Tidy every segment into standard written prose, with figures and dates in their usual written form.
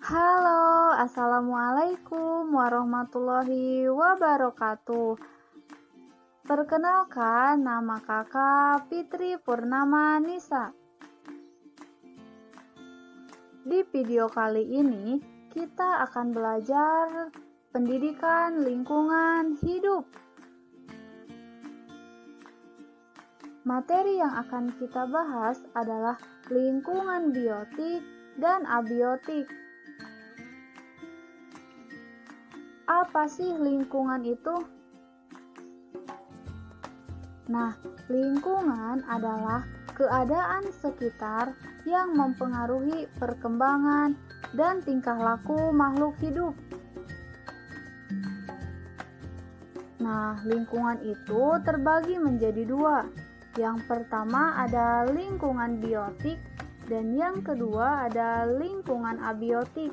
Halo, assalamualaikum warahmatullahi wabarakatuh. Perkenalkan, nama kakak Fitri Purnama Nisa. Di video kali ini, kita akan belajar pendidikan lingkungan hidup. Materi yang akan kita bahas adalah lingkungan biotik dan abiotik. Apa sih lingkungan itu? Nah, lingkungan adalah keadaan sekitar yang mempengaruhi perkembangan dan tingkah laku makhluk hidup. Nah, lingkungan itu terbagi menjadi dua. Yang pertama ada lingkungan biotik dan yang kedua ada lingkungan abiotik.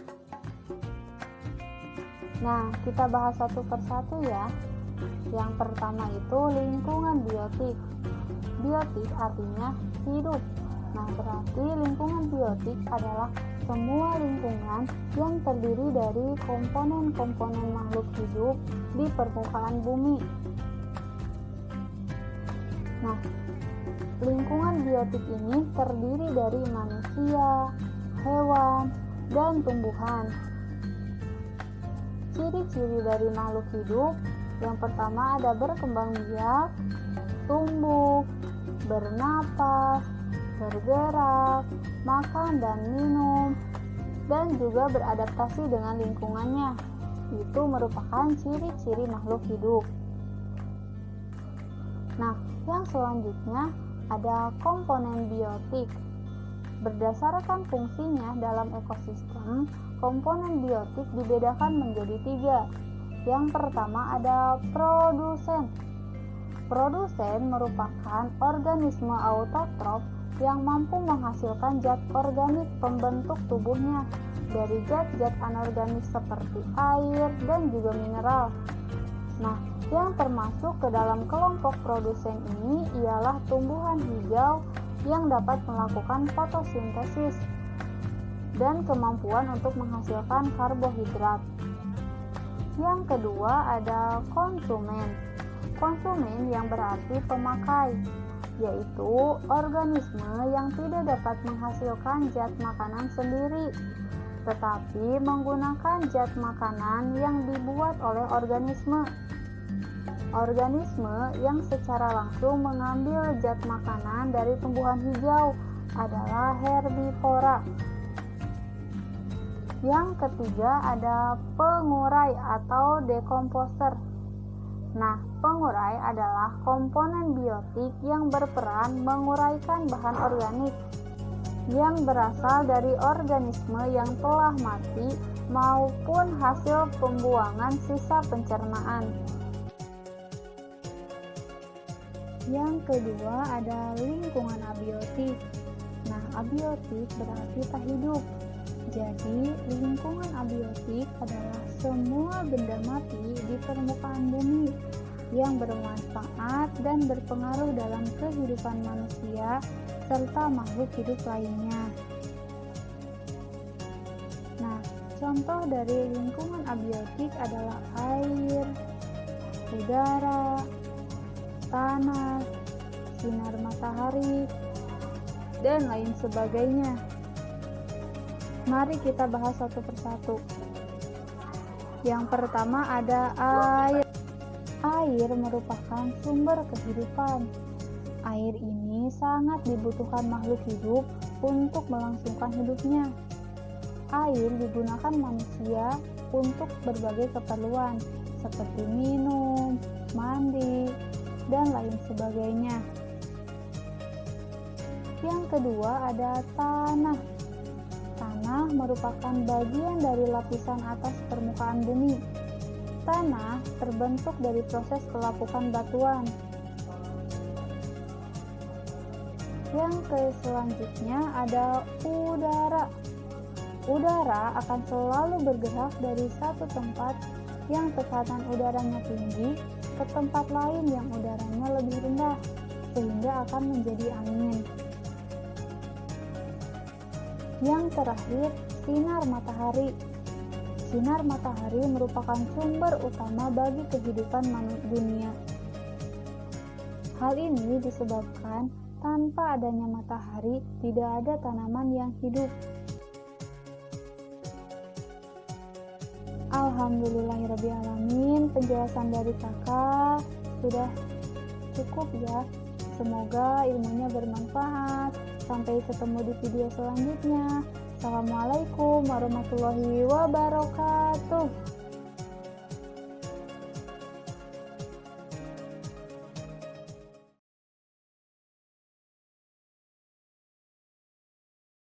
Nah, kita bahas satu persatu ya. Yang pertama itu lingkungan biotik. Biotik artinya hidup. Nah, berarti lingkungan biotik adalah semua lingkungan yang terdiri dari komponen-komponen makhluk hidup di permukaan bumi. Nah, lingkungan biotik ini terdiri dari manusia, hewan, dan tumbuhan. Ciri-ciri dari makhluk hidup yang pertama ada berkembang biak, tumbuh, bernapas, bergerak, makan dan minum, dan juga beradaptasi dengan lingkungannya. Itu merupakan ciri-ciri makhluk hidup. Nah, yang selanjutnya ada komponen biotik. Berdasarkan fungsinya dalam ekosistem, komponen biotik dibedakan menjadi tiga. Yang pertama ada produsen. Produsen merupakan organisme autotrof yang mampu menghasilkan zat organik pembentuk tubuhnya dari zat-zat anorganik seperti air dan juga mineral. Nah, yang termasuk ke dalam kelompok produsen ini ialah tumbuhan hijau yang dapat melakukan fotosintesis dan kemampuan untuk menghasilkan karbohidrat. Yang kedua ada konsumen. Konsumen yang berarti pemakai, yaitu organisme yang tidak dapat menghasilkan zat makanan sendiri, tetapi menggunakan zat makanan yang dibuat oleh organisme. Organisme yang secara langsung mengambil zat makanan dari tumbuhan hijau adalah herbivora. Yang ketiga ada pengurai atau dekomposer. Nah, pengurai adalah komponen biotik yang berperan menguraikan bahan organik yang berasal dari organisme yang telah mati maupun hasil pembuangan sisa pencernaan. Yang kedua ada lingkungan abiotik. Nah, abiotik berarti tak hidup. Jadi, lingkungan abiotik adalah semua benda mati di permukaan bumi yang bermanfaat dan berpengaruh dalam kehidupan manusia serta makhluk hidup lainnya. Nah, contoh dari lingkungan abiotik adalah air, udara, tanah, sinar matahari, dan lain sebagainya. Mari kita bahas satu persatu. Yang pertama ada air. Air merupakan sumber kehidupan. Air ini sangat dibutuhkan makhluk hidup untuk melangsungkan hidupnya. Air digunakan manusia untuk berbagai keperluan seperti minum, mandi, dan lain sebagainya. Yang kedua ada tanah. Tanah merupakan bagian dari lapisan atas permukaan bumi. Tanah terbentuk dari proses pelapukan batuan. Yang selanjutnya ada udara. Udara akan selalu bergerak dari satu tempat yang tekanan udaranya tinggi ke tempat lain yang udaranya lebih rendah, sehingga akan menjadi angin. Yang terakhir, sinar matahari. Sinar matahari merupakan sumber utama bagi kehidupan dunia. Hal ini disebabkan tanpa adanya matahari tidak ada tanaman yang hidup. Alhamdulillahirrabbilalamin, penjelasan dari kakak sudah cukup ya. Semoga ilmunya bermanfaat. Sampai ketemu di video selanjutnya. Assalamualaikum warahmatullahi wabarakatuh.